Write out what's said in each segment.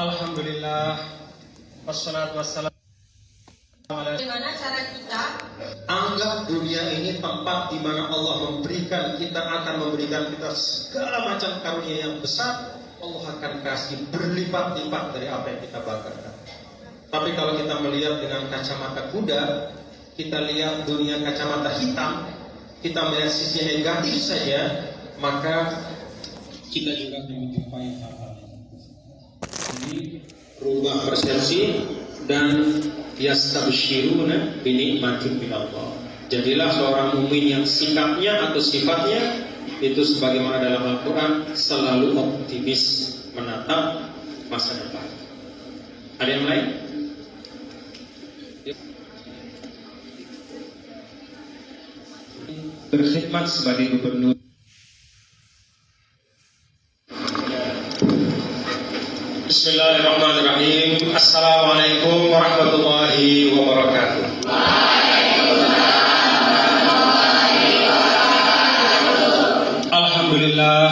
Alhamdulillah, wassalatu wassalamu ala. Bagaimana cara kita Anggap dunia ini tempat di mana Allah memberikan kita, akan memberikan kita segala macam karunia yang besar. Allah akan kasih berlipat-lipat dari apa yang kita banggakan. Tapi kalau kita melihat dengan kacamata kuda, kita lihat dunia kacamata hitam, kita melihat sisi negatif saja, maka kita juga akan menjumpai hal-hal yang jadi rubah persepsi dan yastabshiruna binikmatin minallah. Jadilah seorang mukmin yang sikapnya atau sifatnya itu sebagaimana dalam Al-Quran selalu optimis menatap masa depan. Ada yang lain? Berkhidmat sebagai gubernur. Bismillahirrahmanirrahim. Assalamualaikum warahmatullahi wabarakatuh. Alhamdulillah,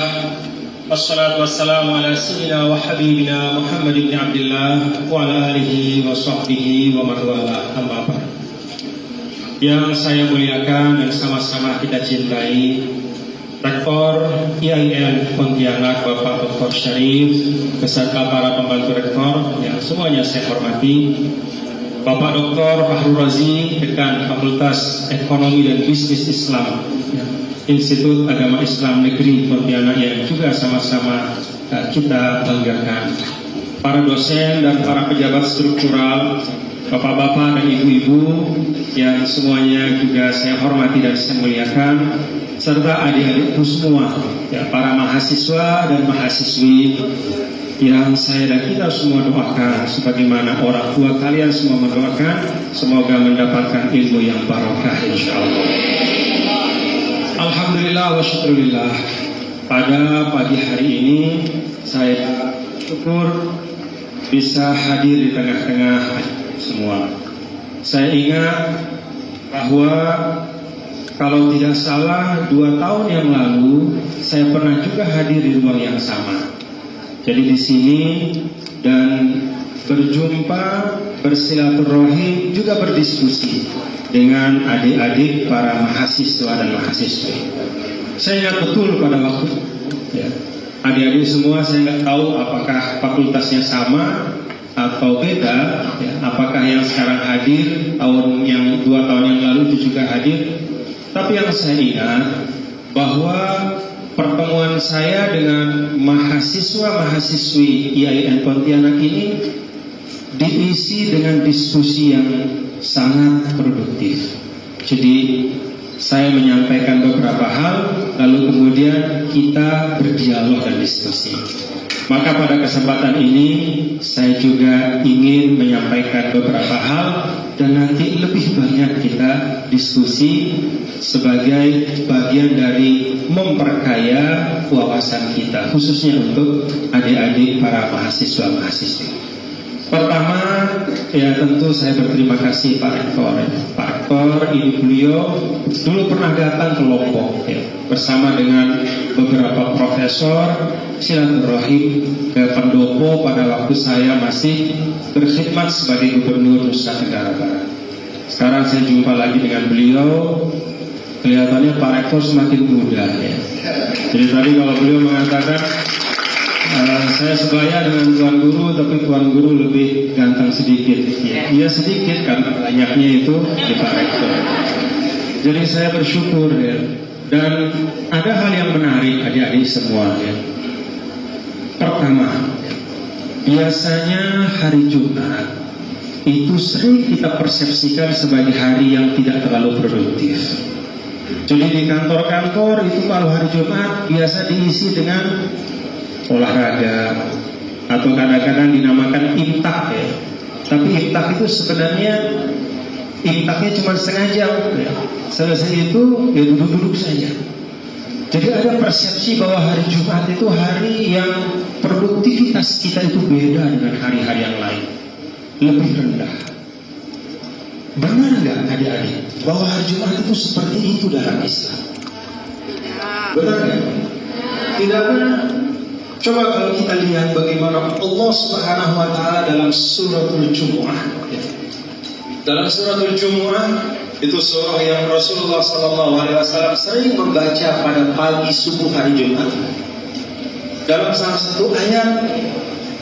wassalatu wassalamu ala sayyidina wa habibina Muhammad ibn Abdullah wa ala alihi wa sahbihi wa man wala, amma ba'd. Yang saya muliakan dan sama-sama kita cintai, Rektor IAIN Pontianak Bapak Dr. Syarif beserta para pembantu rektor yang semuanya saya hormati, Bapak Dr. Fahrul Razi, Dekan Fakultas Ekonomi dan Bisnis Islam Institut Agama Islam Negeri Pontianak yang juga sama-sama kita banggakan, para dosen dan para pejabat struktural, bapak-bapak dan ibu-ibu yang semuanya juga saya hormati dan saya muliakan, serta adik-adikku semua, ya, para mahasiswa dan mahasiswi yang saya dan kita semua doakan sebagaimana orang tua kalian semua mendoakan, semoga mendapatkan ilmu yang barokah insyaallah. Alhamdulillah wa syukurillah, pada pagi hari ini saya syukur bisa hadir di tengah-tengah semua. Saya ingat bahwa kalau tidak salah 2 tahun yang lalu saya pernah juga hadir di ruang yang sama. Jadi di sini dan berjumpa, bersilaturahim, juga berdiskusi dengan adik-adik para mahasiswa dan mahasiswi. Saya ingat betul pada waktu ya, adik-adik semua saya nggak tahu apakah fakultasnya sama atau beda, ya, apakah yang sekarang hadir tahun yang 2 tahun yang lalu itu juga hadir. Tapi yang saya ingat bahwa pertemuan saya dengan mahasiswa-mahasiswi IAIN Pontianak ini diisi dengan diskusi yang sangat produktif. Jadi saya menyampaikan beberapa hal, lalu kemudian kita berdialog dan diskusi. Maka pada kesempatan ini saya juga ingin menyampaikan beberapa hal dan nanti lebih banyak kita diskusi sebagai bagian dari memperkaya wawasan kita, khususnya untuk adik-adik para mahasiswa-mahasiswi. Pertama, ya tentu saya berterima kasih Pak Rektor. Pak Rektor, ibu beliau dulu pernah datang ke Lombok ya, bersama dengan beberapa profesor silaturahim ke pendopo pada waktu saya masih berkhidmat sebagai gubernur Nusa Tenggara Barat. Sekarang saya jumpa lagi dengan beliau, kelihatannya Pak Rektor semakin muda ya. Jadi tadi kalau beliau mengatakan saya sebaya dengan Tuan Guru, tapi Tuan Guru lebih ganteng sedikit. Iya sedikit karena banyaknya itu di Pak Rektor. Jadi saya bersyukur ya. Dan ada hal yang menarik adik-adik semua ya. Pertama, biasanya hari Jumat itu sering kita persepsikan sebagai hari yang tidak terlalu produktif. Jadi di kantor-kantor itu kalau hari Jumat biasa diisi dengan olahraga atau kadang-kadang dinamakan imtak ya. Tapi imtak itu sebenarnya imtaknya cuma setengah jam ya. Selesai itu ya duduk-duduk saja. Jadi ada persepsi bahwa hari Jumat itu hari yang produktivitas kita itu beda dengan hari-hari yang lain, lebih rendah. Benar nggak adik-adik bahwa hari Jumat itu seperti itu dalam Islam? Benar nggak? Tidak benar. Coba kalau kita lihat bagaimana Allah Subhanahu wa taala dalam suratul Jumu'ah. Dalam suratul Jumu'ah itu surah yang Rasulullah SAW sering membaca pada pagi subuh hari Jumat. Dalam salah satu ayat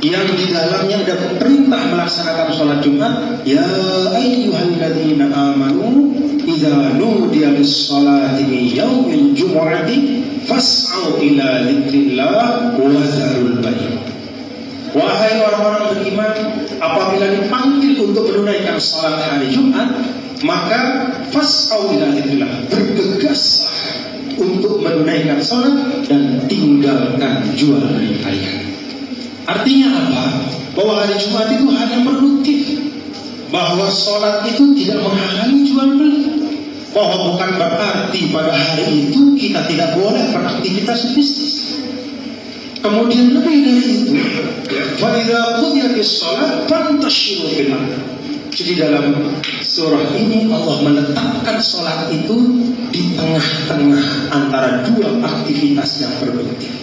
yang di dalamnya ada perintah melaksanakan sholat Jumat, ya ayyuhalladzina amanu idza nudiya lis-sholati min yaumil jumu'ati fas'au ila dzikrillah wa dzarul bai'. Wahai orang-orang beriman, apabila dipanggil untuk menunaikan salat hari Jumat, maka fas'au ila dzikrillah, bergegaslah untuk menunaikan salat dan tinggalkan jual beli kalian. Artinya apa? Bahwa hari Jumat itu hari yang produktif, bahwa salat itu tidak menghalangi jual beli, bahwa bukan berarti pada hari itu kita tidak boleh beraktivitas bisnis. Kemudian lebih dari itu, fa idza qudiyatis shalah fantashiru fil ardh. Jadi dalam surah ini Allah meletakkan salat itu di tengah-tengah antara dua aktivitas yang produktif.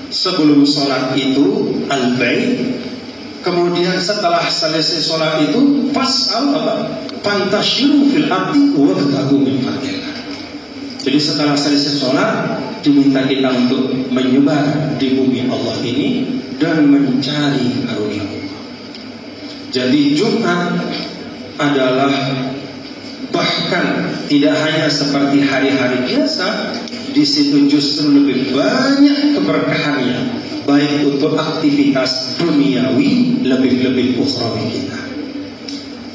Sebelum salat itu al-bai', kemudian setelah selesai salat itu fas'al fantashiru fil ardh wabtaghu min fadlillah. Jadi setelah selesai sholat diminta kita untuk menyebar di bumi Allah ini dan mencari karunia Allah. Jadi Jumat adalah bahkan tidak hanya seperti hari-hari biasa, di situ justru lebih banyak keberkahannya, baik untuk aktivitas duniawi lebih-lebih ukhrawi kita.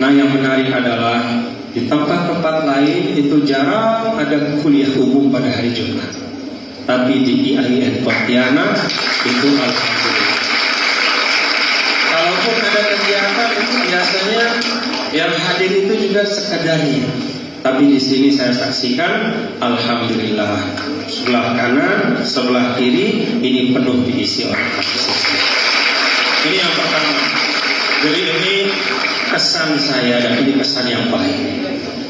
Nah, yang menarik adalah di tempat-tempat lain itu jarang ada kuliah umum pada hari Jumat. Tapi di IAIN Pontianak itu alhamdulillah. Kalaupun ada kegiatan itu biasanya yang hadir itu juga sekedarnya. Tapi di sini saya saksikan alhamdulillah, sebelah kanan, sebelah kiri ini penuh diisi oleh mahasiswa. Ini yang pertama. Jadi ini kesan saya dan ini kesan yang baik,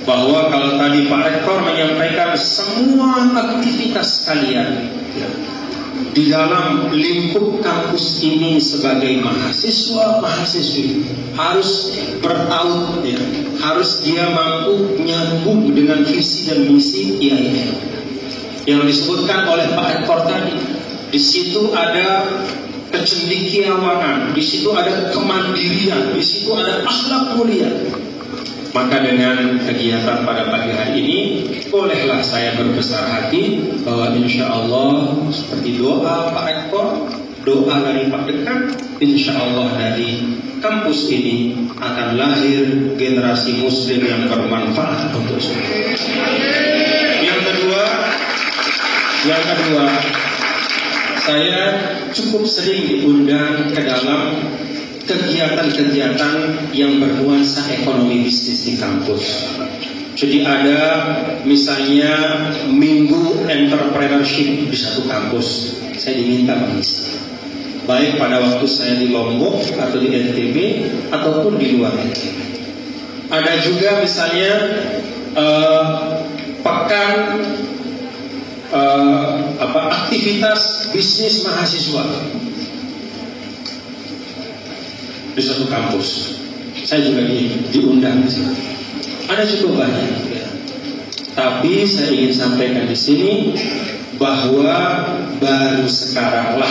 bahwa kalau tadi Pak Rektor menyampaikan semua aktivitas kalian di dalam lingkup kampus ini sebagai mahasiswa-mahasiswi harus beraut, harus dia mampu nyambung dengan visi dan misi IAIN yang disebutkan oleh Pak Rektor tadi. Di situ ada kecendekiawanan, di situ ada kemandirian, di situ ada akhlak mulia. Maka dengan kegiatan pada pagi hari ini, bolehlah saya berbesar hati bahwa insya Allah seperti doa Pak Rektor, doa dari Pak Dekan, insya Allah dari kampus ini akan lahir generasi Muslim yang bermanfaat untuk semua. Yang kedua, saya cukup sering diundang ke dalam kegiatan-kegiatan yang bernuansa ekonomi bisnis di kampus. Jadi ada misalnya minggu entrepreneurship di satu kampus, saya diminta mengisi. Baik pada waktu saya di Lombok atau di NTB ataupun di luar NTB. Ada juga misalnya pekan aktivitas bisnis mahasiswa di satu kampus. Saya juga diundang di sini. Ada cukup banyak. Tapi saya ingin sampaikan di sini bahwa baru sekaranglah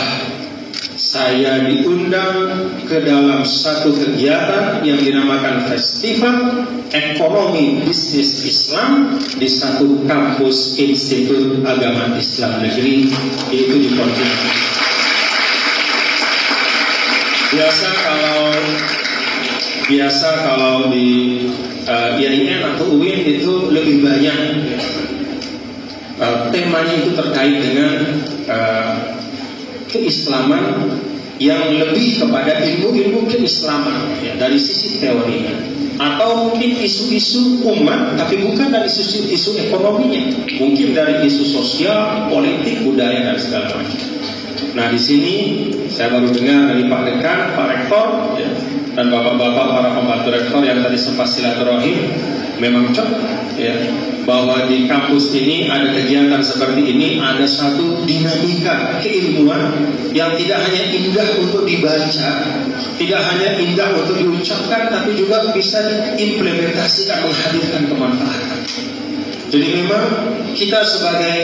saya diundang ke dalam satu kegiatan yang dinamakan Festival Ekonomi Bisnis Islam di satu kampus Institut Agama Islam Negeri, yaitu di Pontianak. Biasa kalau di IAIN atau UIN itu lebih banyak temanya itu terkait dengan keislaman yang lebih kepada ilmu-ilmu keislaman dari sisi teorinya, atau mungkin isu-isu umat tapi bukan dari isu ekonominya, mungkin dari isu sosial, politik, budaya dan segala macam. Nah, di sini saya baru dengar dari Pak Dekan, Pak Rektor, dan bapak-bapak para pembantu rektor yang tadi sempat silaturahim, memang ya, bahwa di kampus ini ada kegiatan seperti ini, ada satu dinamika keilmuan yang tidak hanya indah untuk dibaca, tidak hanya indah untuk diucapkan, tapi juga bisa diimplementasikan, menghadirkan kemanfaatan. Jadi memang kita sebagai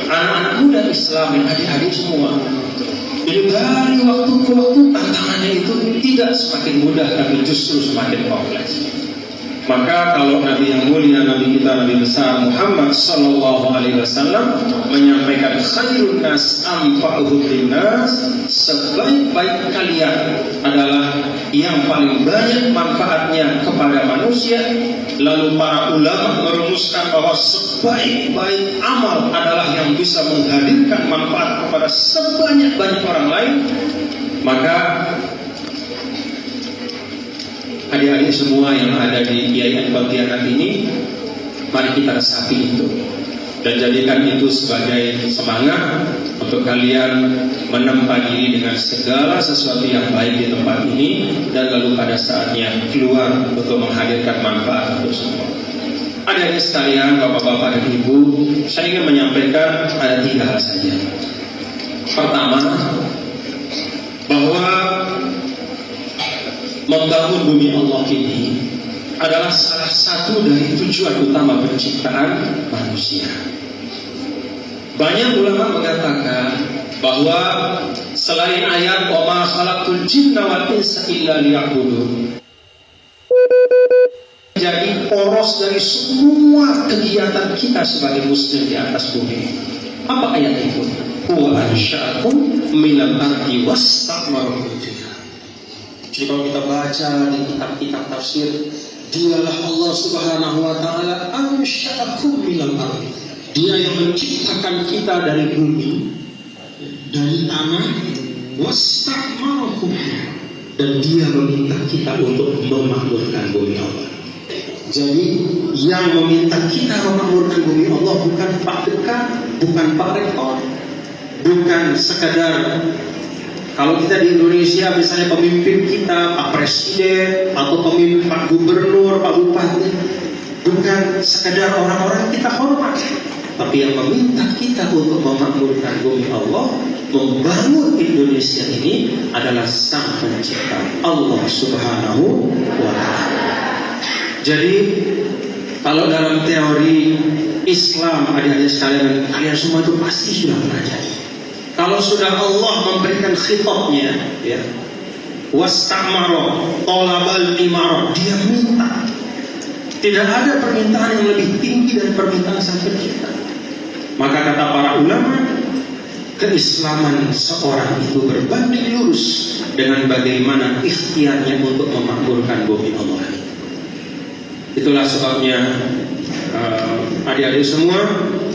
anak-anak muda Islam yang adik-adik semua, jadi dari waktu ke waktu tantangannya itu tidak semakin mudah, tapi justru semakin kompleks. Maka kalau Nabi yang mulia, Nabi kita, Nabi besar Muhammad Sallallahu Alaihi Wasallam menyampaikan khairun nas anfa'uhum linnas, sebaik-baik kalian adalah yang paling banyak manfaatnya kepada manusia. Lalu para ulama merumuskan bahwa sebaik-baik amal adalah yang bisa menghadirkan manfaat kepada sebanyak-banyak orang lain. Maka adik-adik semua yang ada di Yayasan Pontianak ini, mari kita resapi itu dan jadikan itu sebagai semangat untuk kalian menempa diri dengan segala sesuatu yang baik di tempat ini, dan lalu pada saatnya keluar untuk menghadirkan manfaat untuk semua. Adik-adik sekalian, bapak-bapak dan ibu, saya ingin menyampaikan ada 3 hal saja. Pertama, bahwa membangun bumi Allah ini adalah salah satu dari tujuan utama penciptaan manusia. Banyak ulama mengatakan bahwa selain ayat wa ma khalaqtul jinna wal insa illa liya'budun, jadi poros dari semua kegiatan kita sebagai muslim di atas bumi. Apa ayat itu? Huwa ansha'akum minal ardi wastamarakum. Jadi kalau kita baca di kitab-kitab tafsir, dialah Allah Subhanahu wa taala ansha'akum minal ardi. Dia yang menciptakan kita dari bumi, dari tanah, wastamarakum, dan dia meminta kita untuk memakmurkan bumi Allah. Jadi yang meminta kita memakmurkan bumi Allah bukan Pak Dekan, bukan Pak Rektor, bukan sekadar kalau kita di Indonesia misalnya pemimpin kita Pak Presiden atau pemimpin Pak Gubernur, Pak Bupati, bukan sekadar orang-orang kita hormat, tapi yang meminta kita untuk memakmurkan bumi Allah, membangun Indonesia ini adalah Sang Pencipta, Allah Subhanahu wa Ta'ala. Jadi kalau dalam teori Islam, adik-adik sekalian, kalian semua itu pasti sudah pelajari. Kalau sudah Allah memberikan khitabnya, ya, wastamara, talabal imara, dia minta. Tidak ada permintaan yang lebih tinggi dari permintaan Sang Pencipta. Maka kata para ulama, keislaman seorang itu berbanding lurus dengan bagaimana ikhtiarnya untuk memakmurkan bumi Allah. Itulah sebabnya adik-adik semua,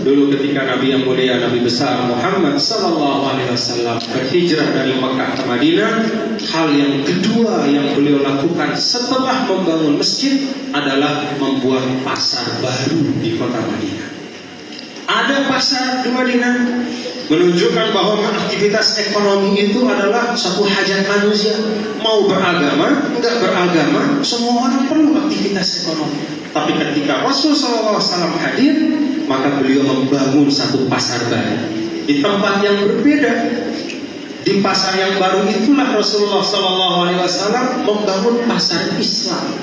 dulu ketika Nabi yang mulia, Nabi besar Muhammad Sallallahu Alaihi Wasallam berhijrah dari Mekah ke Madinah, hal yang kedua yang beliau lakukan setelah membangun masjid adalah membuat pasar baru di kota Madinah. Ada pasar di Madinah, menunjukkan bahwa aktivitas ekonomi itu adalah satu hajat manusia. Mau beragama, enggak beragama, semua orang perlu aktivitas ekonomi. Tapi ketika Rasulullah SAW hadir, maka beliau membangun satu pasar baru di tempat yang berbeda. Di pasar yang baru itulah Rasulullah SAW membangun pasar Islam.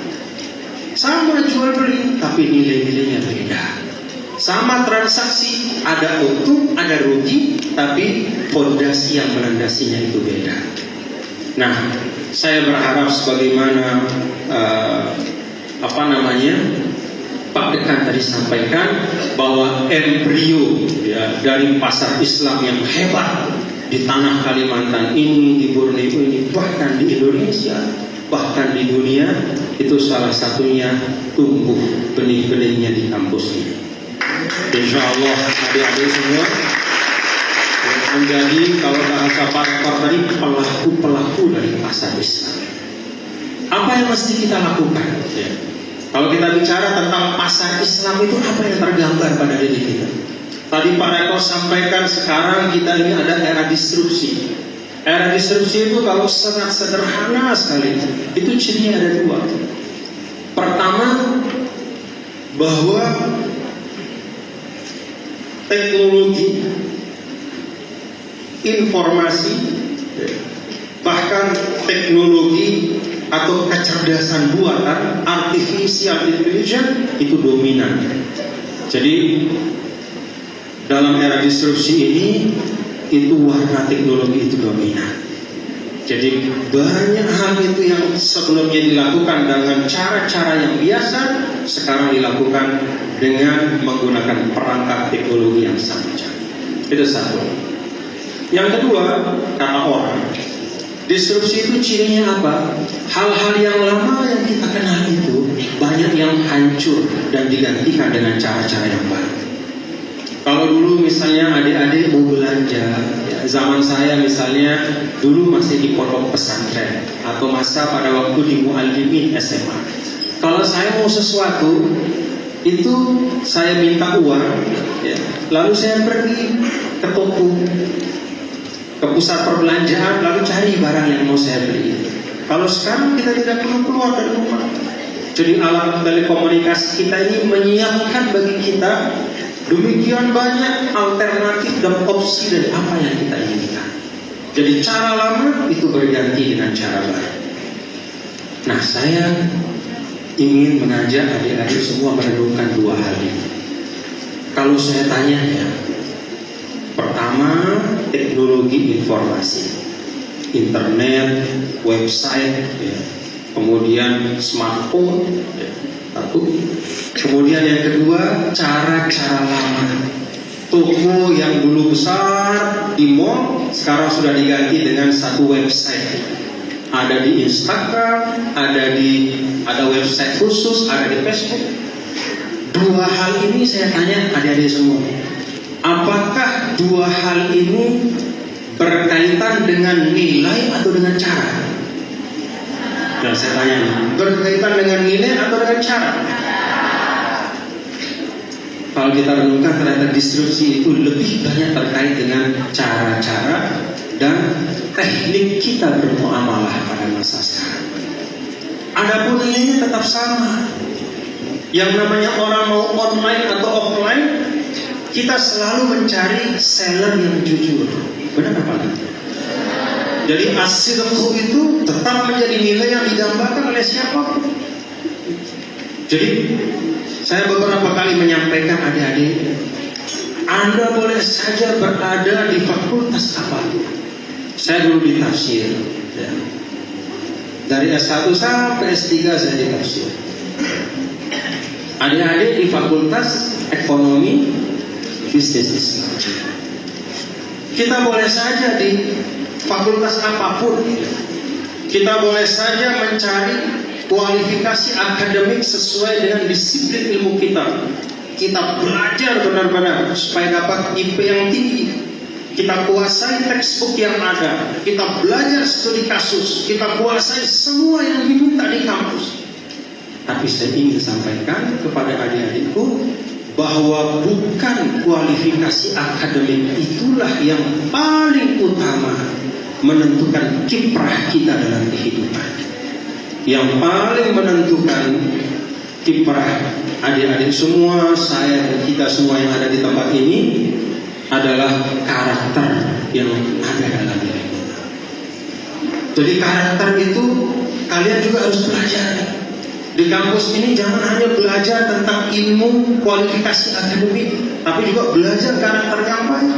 Sama jual beli, tapi nilai-nilainya beda. Sama transaksi, ada untung, ada rugi, tapi fondasi yang melandasinya itu beda. Nah, saya berharap sebagaimana Pak Dekan tadi sampaikan, bahwa embrio ya, dari pasar Islam yang hebat di tanah Kalimantan ini, di Borneo ini, bahkan di Indonesia, bahkan di dunia, itu salah satunya tumbuh benih-benihnya di kampus ini. Insya Allah adik-adik semua menjadi, kalau bahasa Pak Rektor tadi, pelaku-pelaku dari pasar Islam. Apa yang mesti kita lakukan? Ya. Kalau kita bicara tentang pasar Islam itu, apa yang tergambar pada diri kita? Tadi Pak Rektor sampaikan, sekarang kita ini ada era disrupsi. Era disrupsi itu kalau sangat sederhana sekali, itu cirinya ada dua. Pertama, bahwa teknologi informasi, bahkan teknologi atau kecerdasan buatan artificial intelligence itu dominan. Jadi dalam era disrupsi ini itu warna teknologi itu dominan. Jadi banyak hal itu yang sebelumnya dilakukan dengan cara-cara yang biasa sekarang dilakukan dengan menggunakan perangkat teknologi yang sangat canggih. Itu satu. Yang kedua, kata orang, disrupsi itu cirinya apa? Hal-hal yang lama yang kita kenal itu banyak yang hancur dan digantikan dengan cara-cara yang baru. Kalau dulu misalnya adik-adik mau belanja, ya, zaman saya misalnya dulu masih di pondok pesantren atau masa pada waktu di Muallimin SMA. Kalau saya mau sesuatu itu saya minta uang, ya, lalu saya pergi ke toko, ke pusat perbelanjaan, lalu cari barang yang mau saya beli. Kalau sekarang kita tidak perlu keluar dari rumah. Jadi alat telekomunikasi kita ini menyiapkan bagi kita demikian banyak alternatif dan opsi dari apa yang kita inginkan. Jadi cara lama itu berganti dengan cara baru. Nah, saya ingin mengajak adik-adik semua merenungkan dua hal ini. Kalau saya tanya ya, pertama teknologi informasi, internet, website, ya, kemudian smartphone, ya, satu. Kemudian yang kedua, cara-cara lama. Toko yang dulu besar di mall sekarang sudah diganti dengan satu website. Ada di Instagram, ada website khusus, ada di Facebook. Dua hal ini saya tanya adik-adik semua, apakah dua hal ini berkaitan dengan nilai atau dengan cara? Dan saya tanya, berkaitan dengan nilai atau dengan cara? Kalau kita renungkan ternyata disrupsi itu lebih banyak terkait dengan cara-cara dan teknik kita bermuamalah pada masa sekarang. Adapun nilainya tetap sama. Yang namanya orang mau online atau offline, kita selalu mencari seller yang jujur. Benar apa enggak? Jadi as-sidqu itu tetap menjadi nilai yang digambarkan oleh siapapun. Jadi saya beberapa kali menyampaikan adik-adik, Anda boleh saja berada di fakultas apapun. Saya dulu di tafsir, ya. Dari S1 sampai S3 saya di tafsir. Adik-adik di fakultas ekonomi bisnis Islam. Kita boleh saja di fakultas apapun, kita boleh saja mencari kualifikasi akademik sesuai dengan disiplin ilmu kita. Kita belajar benar-benar supaya dapat IP yang tinggi. Kita kuasai textbook yang ada. Kita belajar studi kasus. Kita kuasai semua yang diminta di kampus. Tapi saya ingin sampaikan kepada adik-adikku bahwa bukan kualifikasi akademik itulah yang paling utama menentukan kiprah kita dalam kehidupan. Yang paling menentukan kiprah adik-adik semua, saya dan kita semua yang ada di tempat ini adalah karakter yang ada dalam diri kita. Jadi karakter itu kalian juga harus belajar. Di kampus ini jangan hanya belajar tentang ilmu kualifikasi akademik, tapi juga belajar karakter yang baik.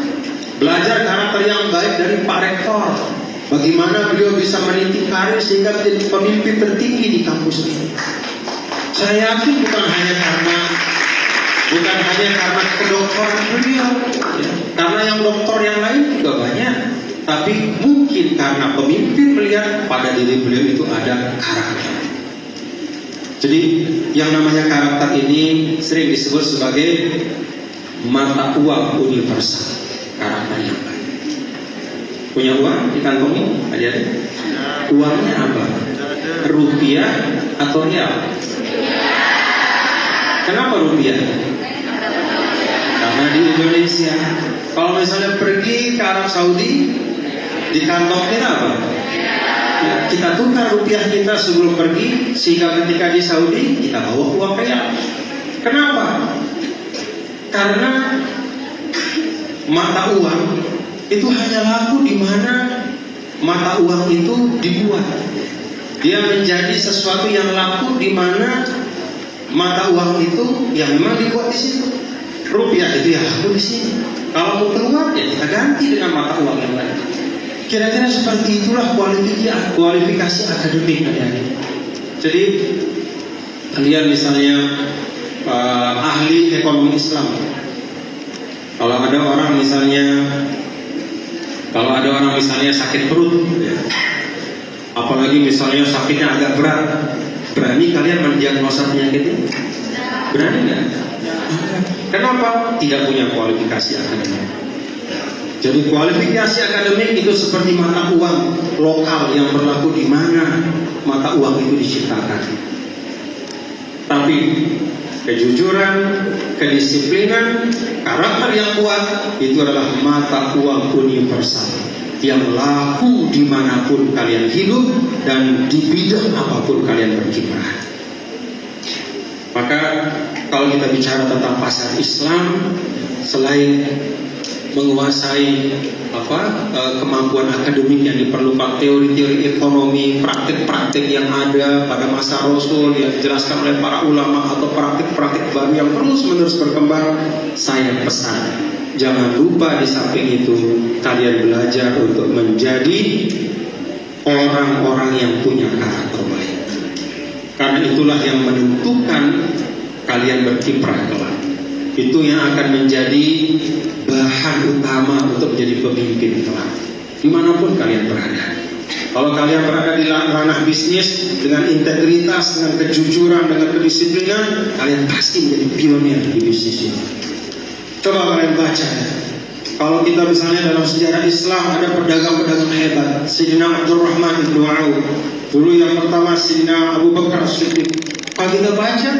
Belajar karakter yang baik dari Pak Rektor. Bagaimana beliau bisa meniti karir sehingga menjadi pemimpin tertinggi di kampus ini. Saya yakin bukan hanya karena kedokteran beliau, ya. Karena yang doktor yang lain juga banyak. Tapi mungkin karena pemimpin melihat pada diri beliau itu ada karakter. Jadi yang namanya karakter ini sering disebut sebagai mata uang universal. Karakter yang baik. Punya uang di kantongnya, adik-adik? Uangnya apa? Rupiah atau rial? Kenapa rupiah? Karena di Indonesia. Kalau misalnya pergi ke Arab Saudi, di kantong kita apa? Ya, kita tukar rupiah kita sebelum pergi, sehingga ketika di Saudi kita bawa uang rial. Kenapa? Karena mata uang itu hanya laku di mana mata uang itu dibuat. Dia menjadi sesuatu yang laku di mana mata uang itu yang memang dibuat di situ. Rupiah itu ya laku di sini. Kalau mau keluar ya kita ganti dengan mata uang yang lain. Kira-kira seperti itulah kualifikasi akademik adik-adik. Jadi kalian misalnya ahli ekonomi Islam. Kalau ada orang misalnya sakit perut, ya, apalagi misalnya sakitnya agak berat, berani kalian mendiagnosa penyakitnya? Berani nggak? Kenapa? Tidak punya kualifikasi akademik. Jadi kualifikasi akademik itu seperti mata uang lokal yang berlaku di mana mata uang itu diciptakan. Tapi kejujuran, kedisiplinan, karakter yang kuat itu adalah mata uang universal yang laku dimanapun kalian hidup dan di bidang apapun kalian berkiprah. Maka kalau kita bicara tentang pasar Islam, selain menguasai kemampuan akademik yang diperlukan, teori-teori ekonomi, praktik-praktik yang ada pada masa Rasul yang dijelaskan oleh para ulama atau praktik-praktik baru yang terus-menerus berkembang, saya pesan jangan lupa di samping itu kalian belajar untuk menjadi orang-orang yang punya karakter baik. Karena itulah yang menentukan kalian berkiprah kelak. Itu yang akan menjadi bahan utama untuk menjadi pemimpin kelak dimanapun kalian berada. Kalau kalian berada di ranah bisnis dengan integritas, dengan kejujuran, dengan kedisiplinan, kalian pasti menjadi pionir di bisnis ini. Coba kalian baca, kalau kita misalnya dalam sejarah Islam ada pedagang-pedagang hebat, Sayyidina Abdurrahman ibn Auf, dulu yang pertama Sayyidina Abu Bakar As-Siddiq. Kalau kita baca,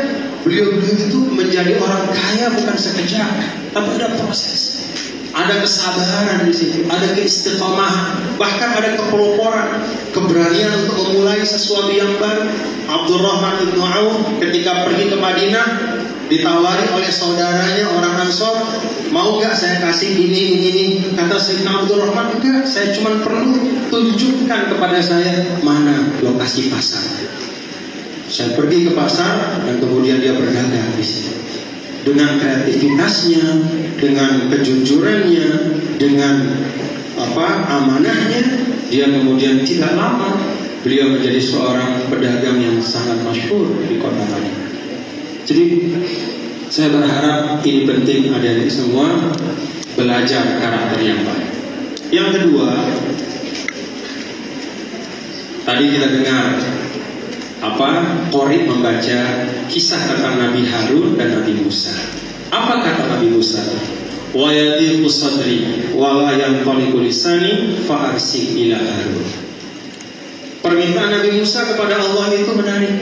beliau itu menjadi orang kaya bukan sekejap, tapi ada proses, ada kesabaran di situ, ada keistiqomahan, bahkan ada kepeloporan, keberanian untuk memulai sesuatu yang baru. Abdurrahman ibn Auf ketika pergi ke Madinah ditawari oleh saudaranya orang Ansor, mau nggak saya kasih ini? Kata Sayyidina Abdurrahman, enggak, saya cuma perlu tunjukkan kepada saya mana lokasi pasar. Saya pergi ke pasar dan kemudian dia berdagang di situ. Dengan kreativitasnya, dengan kejujurannya, dengan amanahnya, dia kemudian tidak lama beliau menjadi seorang pedagang yang sangat masyhur di kota Madinah. Jadi saya berharap ini penting adik-adik semua belajar karakter yang baik. Yang kedua, tadi kita dengar Qori membaca kisah tentang Nabi Harun dan Nabi Musa. Apa kata Nabi Musa? Wa yadiqu sadri wa la yanqaliqu lisani fa arsik ila Harun. Permintaan Nabi Musa kepada Allah itu menarik.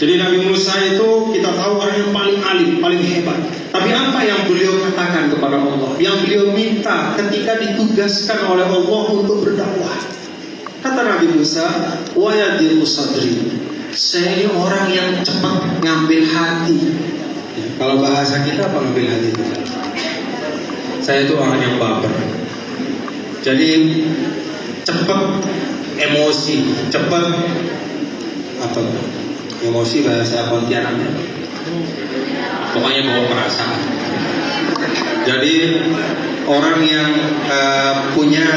Jadi Nabi Musa itu kita tahu orang yang paling alim, paling hebat. Tapi apa yang beliau katakan kepada Allah? Yang beliau minta ketika ditugaskan oleh Allah untuk berdakwah. Kata Nabi Musa, wa yadiqu sadri. Saya ini orang yang cepat ngambil hati. Ya, kalau bahasa kita apa ngambil hati itu? Saya itu orang yang baper. Jadi cepat emosi, cepat emosi bahasa Pontianaknya. Pokoknya bawa perasaan. Jadi orang yang punya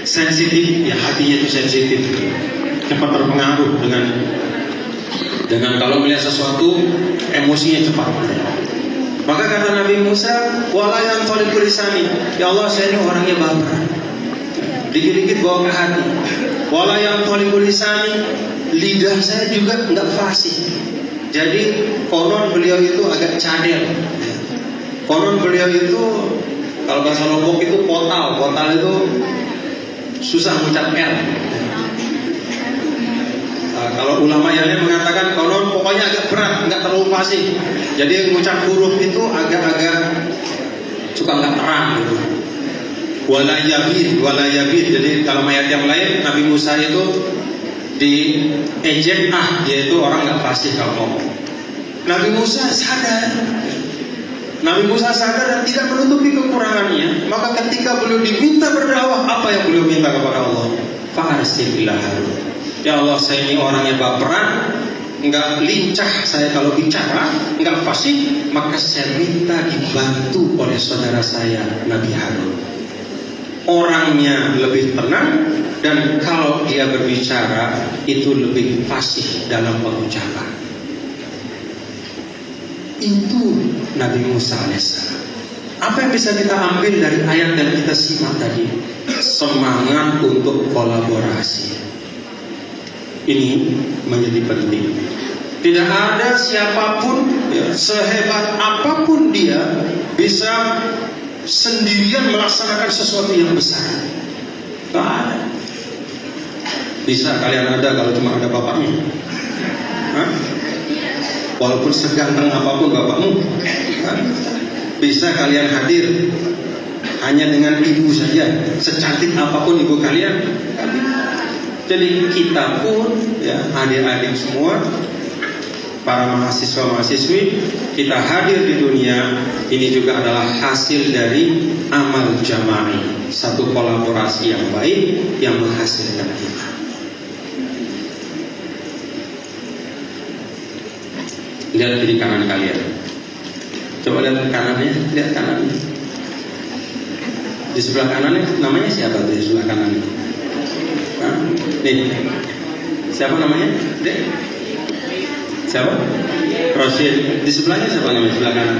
sensitif, ya hatinya itu sensitif, cepat terpengaruh dengan kalau melihat sesuatu emosinya cepat. Maka kata Nabi Musa, wala yanqaliqu lisani, ya Allah saya ini orangnya baper, dikit-dikit bawa ke hati. Wala yanqaliqu lisani, lidah saya juga enggak fasih. Jadi konon beliau itu agak cadel. Konon beliau itu kalau bahasa Lombok itu potal itu susah mengucap L. Kalau ulama yang lain mengatakan konon pokoknya agak berat, nggak terlalu fasih. Jadi mengucap huruf itu agak-agak suka nggak terang gitu. Wala yabid. Jadi dalam ayat yang lain Nabi Musa itu diejek, dia itu orang nggak fasih kalau ngomong. Nabi Musa sadar dan tidak menutupi kekurangannya. Maka ketika beliau diminta berdakwah, apa yang beliau minta kepada Allah? Fa'arsil ila Harun. Ya Allah, saya ini orangnya baperan, nggak lincah saya kalau bicara, nggak fasih, maka saya minta dibantu oleh saudara saya Nabi Harun. Orangnya lebih tenang dan kalau dia berbicara itu lebih fasih dalam pengucapan. Itu Nabi Musa alaihissalam. Apa yang bisa kita ambil dari ayat yang kita simak tadi? Semangat untuk kolaborasi. Ini menjadi penting. Tidak ada siapapun, sehebat apapun dia, bisa sendirian melaksanakan sesuatu yang besar. Tidak ada. Bisa kalian ada kalau cuma ada bapaknya? Hah? Walaupun seganteng apapun bapakmu, bisa kalian hadir hanya dengan ibu saja, secantik apapun ibu kalian. Jadi kita pun, adik-adik semua, para mahasiswa-mahasiswi, kita hadir di dunia ini juga adalah hasil dari amal jama'i, satu kolaborasi yang baik yang menghasilkan kita. Lihat kiri kanan kalian. Coba lihat kanannya, lihat kanannya. Di sebelah kanannya namanya siapa tuh di sebelah kanannya? Nih, siapa namanya? Dek? Siapa? Rosid. Di sebelahnya siapa namanya? Sebelah kanan.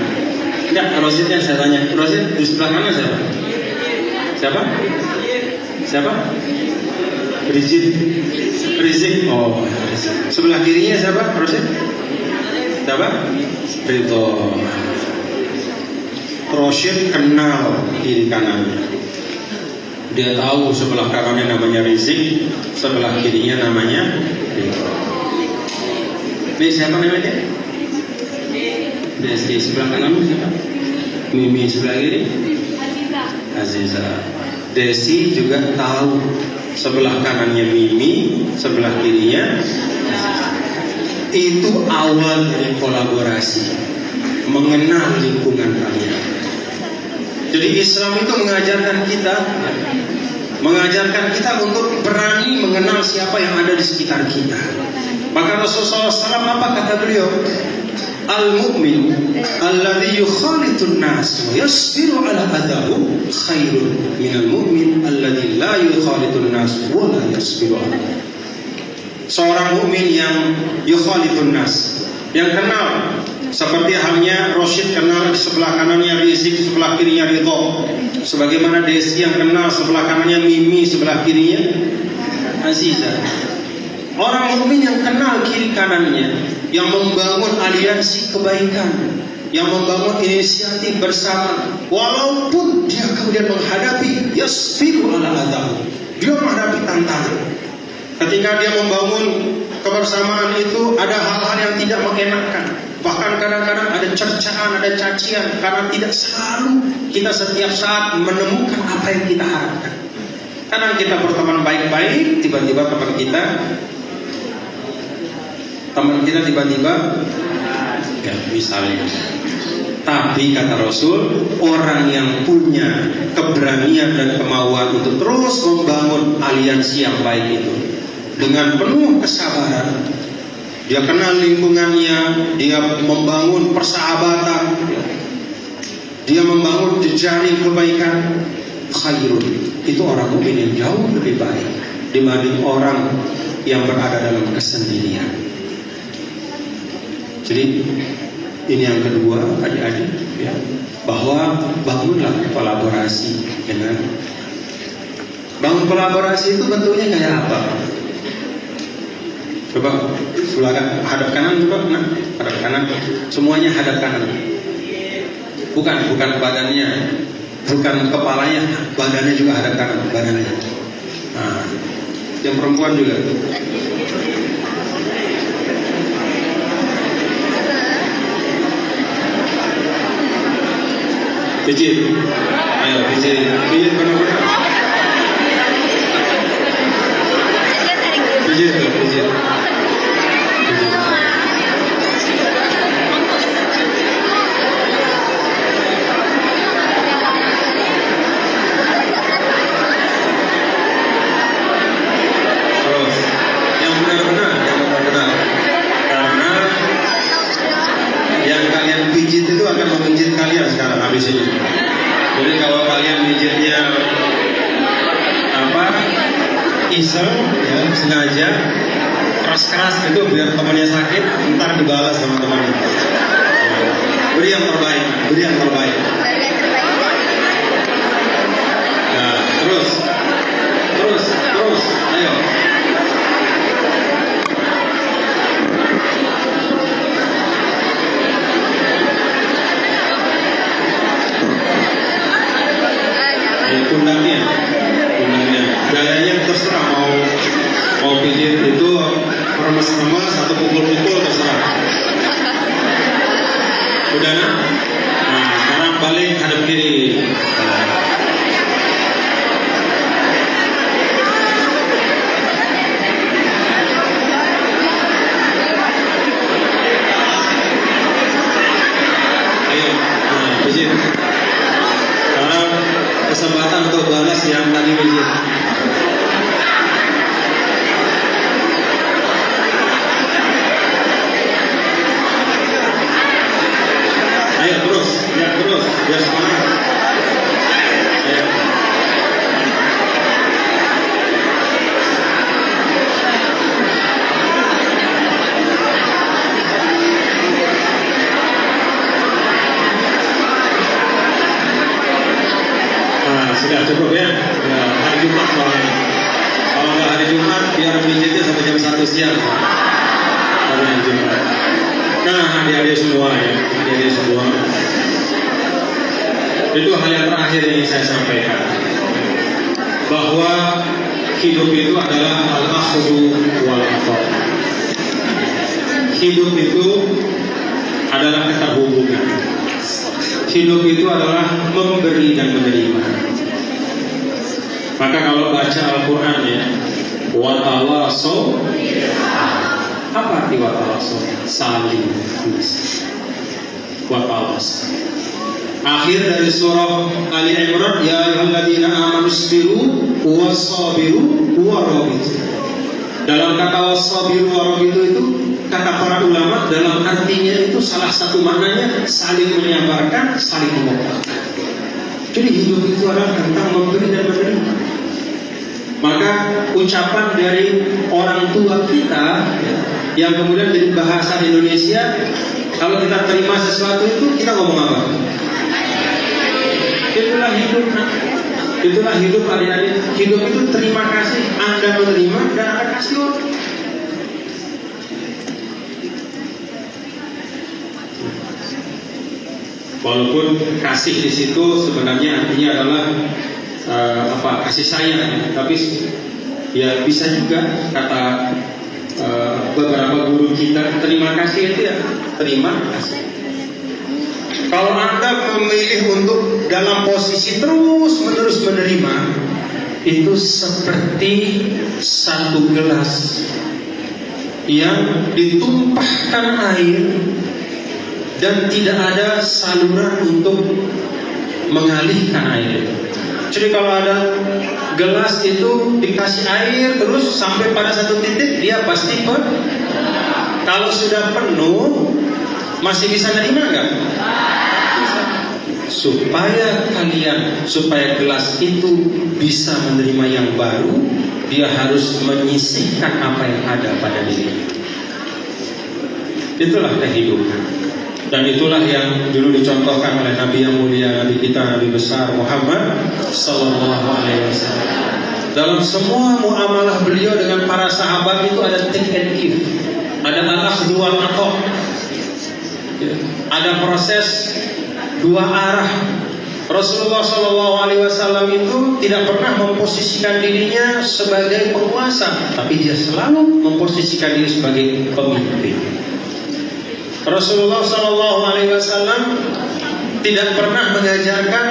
Enggak, Rosidnya saya tanya. Rosid di sebelah kanan siapa? Siapa? Siapa? Rizik. Oh, Rizik. Sebelah kirinya siapa? Rosid? Siapa? Rito. Rosid kenal kiri kanannya. Dia tahu sebelah kanannya namanya Rizik, sebelah kirinya namanya Rito. Ini siapa namanya? Desi. Sebelah kananmu siapa? Mimi. Sebelah kiri? Aziza. Desi juga tahu sebelah kanannya Mimi, sebelah kirinya Aziza. Itu awal dari kolaborasi, mengenal lingkungan kalian. Jadi Islam itu mengajarkan kita untuk berani mengenal siapa yang ada di sekitar kita. Maka Rasulullah SAW apa kata beliau? Al-mu'min alladhi yukhalitun nas wa yasbiru ala adhahu khairun minal mu'min alladhi la yukhalitun nas wa la yasbiru ala. Seorang mukmin yang yukhalitun nas, yang kenal, seperti halnya Rosid kenal sebelah kanannya Rizik, sebelah kirinya Ridho. Sebagaimana Desi yang kenal sebelah kanannya Mimi, sebelah kirinya Aziza. Orang mukmin yang kenal kiri kanannya, yang membangun aliansi kebaikan, yang membangun inisiatif bersama, walaupun dia kemudian menghadapi yasbiru ala adahu, dia menghadapi tantangan. Ketika dia membangun kebersamaan itu ada hal-hal yang tidak mengenakan, bahkan kadang-kadang ada cercaan, ada cacian, karena tidak selalu kita setiap saat menemukan apa yang kita harapkan. Kadang kita berteman baik-baik, tiba-tiba teman kita tiba-tiba ya, misalnya. Tapi kata Rasul, orang yang punya keberanian dan kemauan untuk terus membangun aliansi yang baik itu dengan penuh kesabaran, dia kenal lingkungannya, dia membangun persahabatan, dia membangun jejaring kebaikan, khairun. Itu orang mukmin yang jauh lebih baik dibanding orang yang berada dalam kesendirian. Jadi ini yang kedua, adik-adik, ya, bahwa bangunlah kolaborasi dengan. Bangun kolaborasi itu bentuknya kayak apa? Coba sebelah hadap kanan, coba, nah, hadap kanan, semuanya hadap kanan. Bukan badannya, bukan kepalanya, badannya juga hadap kanan, badannya. Nah, yang perempuan juga. Pijit, ayo pijit benar-benar. Pijit. di sini. Jadi kalau kalian mijitnya iseng, ya, sengaja, keras-keras itu biar temannya sakit, ntar dibalas sama temannya. Beri yang terbaik, beri yang terbaik. Nah, terus, ayo. Pundaknya, gayanya terserah mau pijit itu remes-remes atau pukul-pukul terserah. Udah nah? Nah, sekarang balik hadap kiri. Ayo, nah, pijit. Sekarang kesempatan untuk balas yang tadi pijit. Ayo terus, biar semangat. Ayo. Nah, sudah cukup ya. Hari Jumat soalnya. Kalau nggak hari Jumat, biar pijitnya sampai jam 1 siang. Hari Jumat. Nah, adik-adik semua ya, adik-adik semua. Itu hal yang terakhir yang saya sampaikan, bahwa hidup itu adalah al-akhdhu wal athar. Hidup itu adalah keterhubungan. Hidup itu adalah memberi dan menerima. Maka kalau baca Al-Quran ya, wa tawasaw, apa arti wa tawasaw? Saling wa tawasaw. Akhir dari surah Ali Imran, ya ayyuhalladzina amanu sabiru wasabiru warabitu. Dalam kata wasabiru warabitu itu, kata para ulama, dalam artinya itu salah satu maknanya saling menyabarkan, saling mengokohkan. Jadi hidup itu adalah tentang memberi dan menerima. Maka ucapan dari orang tua kita yang kemudian jadi bahasa Indonesia, kalau kita terima sesuatu itu kita ngomong apa? Itulah hidup. Itulah hidup adik-adik. Hidup itu terima kasih. Anda menerima dan Anda kasih orang. Walaupun kasih di situ sebenarnya artinya adalah kasih sayang, tapi ya bisa juga kata beberapa guru kita, terima kasih itu ya terima kasih. Kalau Anda memilih untuk dalam posisi terus-menerus menerima, itu seperti satu gelas yang ditumpahkan air dan tidak ada saluran untuk mengalihkan air. Jadi kalau ada gelas itu dikasih air terus sampai pada satu titik, dia pasti penuh. Kalau sudah penuh, masih bisa nerima nggak? Supaya gelas itu bisa menerima yang baru, dia harus menyisihkan apa yang ada pada dirinya. Itulah kehidupan. Dan itulah yang dulu dicontohkan oleh Nabi yang mulia, Nabi kita, Nabi besar Muhammad Sallallahu Alaihi Wasallam. Dalam semua muamalah beliau dengan para sahabat itu ada take and give, ada al-akhdhu wal athar, ada proses dua arah. Rasulullah Sallallahu Alaihi Wasallam itu tidak pernah memposisikan dirinya sebagai penguasa, tapi dia selalu memposisikan diri sebagai pemimpin. Rasulullah Sallallahu Alaihi Wasallam tidak pernah mengajarkan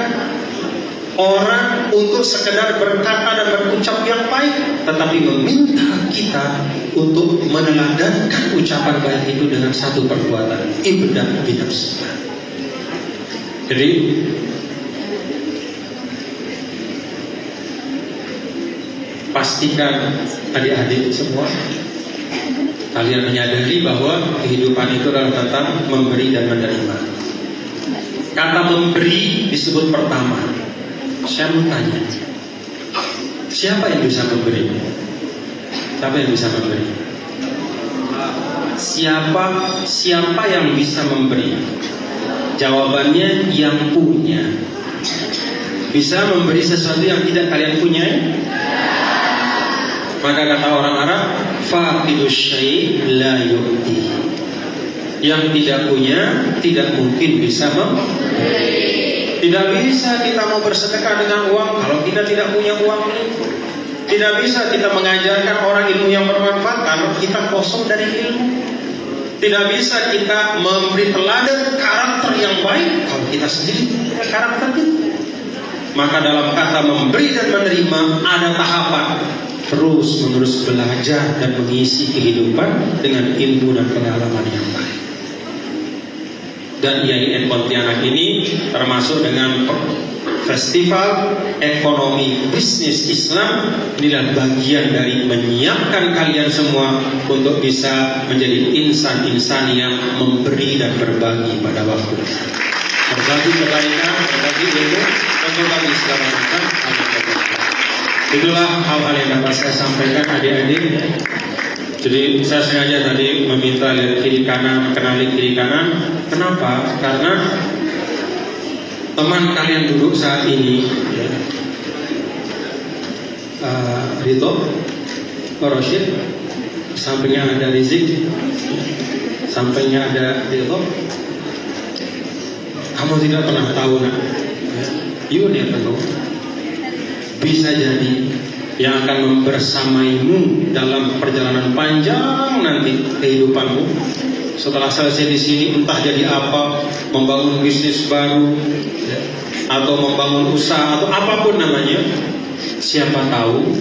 orang untuk sekedar berkata dan berucap yang baik, tetapi meminta kita untuk meneladankan ucapan baik itu dengan satu perbuatan, ibda binafsika. Jadi pastikan adik-adik semua, kalian menyadari bahwa kehidupan itu adalah tentang memberi dan menerima. kata memberi disebut pertama. Saya mau tanya, siapa yang bisa memberi? Siapa yang bisa memberi? Siapa yang bisa memberi? Jawabannya yang punya. Bisa memberi sesuatu yang tidak kalian punyai? Maka kata orang Arab, faqidus syai' la yu'ti. Yang tidak punya tidak mungkin bisa memberi. Tidak bisa kita mau bersedekah dengan uang kalau kita tidak punya uang. Tidak bisa kita mengajarkan orang ilmu yang bermanfaat kalau kita kosong dari ilmu. Tidak bisa kita memberi teladan karakter yang baik kalau kita sendiri punya karakter itu. Maka dalam kata memberi dan menerima ada tahapan. Terus menerus belajar dan mengisi kehidupan dengan ilmu dan pengalaman yang baik. Dan IAIN Pontianak ini termasuk dengan Festival Ekonomi Bisnis Islam. Inilah bagian dari menyiapkan kalian semua untuk bisa menjadi insan-insan yang memberi dan berbagi pada waktu. Berbagi kebaikan, berbagi ilmu, berbagi segala macam. Itulah hal-hal yang dapat saya sampaikan adik-adik. Jadi saya sengaja tadi meminta lihat kiri kanan, kenali kiri kanan. Kenapa? Karena teman kalian duduk saat ini, Rito, Roshid, sampingnya ada Rizik, sampingnya ada Rito. Kamu tidak pernah tahu, nak. You never know. Bisa jadi yang akan membersamaimu dalam perjalanan panjang nanti kehidupanmu. Setelah selesai di sini, entah jadi apa, membangun bisnis baru, atau membangun usaha, atau apapun namanya, siapa tahu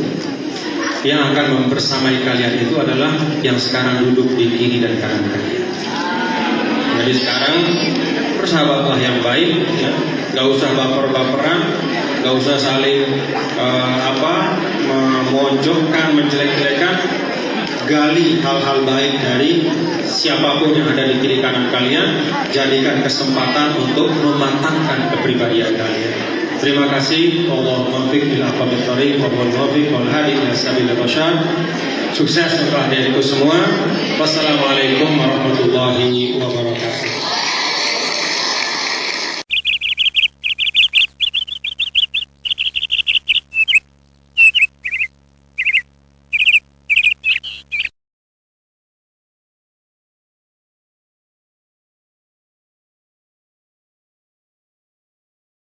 yang akan membersamai kalian itu adalah yang sekarang duduk di kiri dan kanan kalian. Jadi sekarang bersahabatlah yang baik, ya. Gak usah baper-baperan, gak usah saling memojokkan, menjelek-jelekan. Gali hal-hal baik dari siapapun yang ada di kiri kanan kalian. Jadikan kesempatan untuk mematangkan kepribadian kalian. Terima kasih. Allahumma fiq bil aqwamit thariq wa wal muwaffiq wal hadi ila sabilir rasyad. Sukses untuk adik-adikku semua. Wassalamualaikum warahmatullahi wabarakatuh.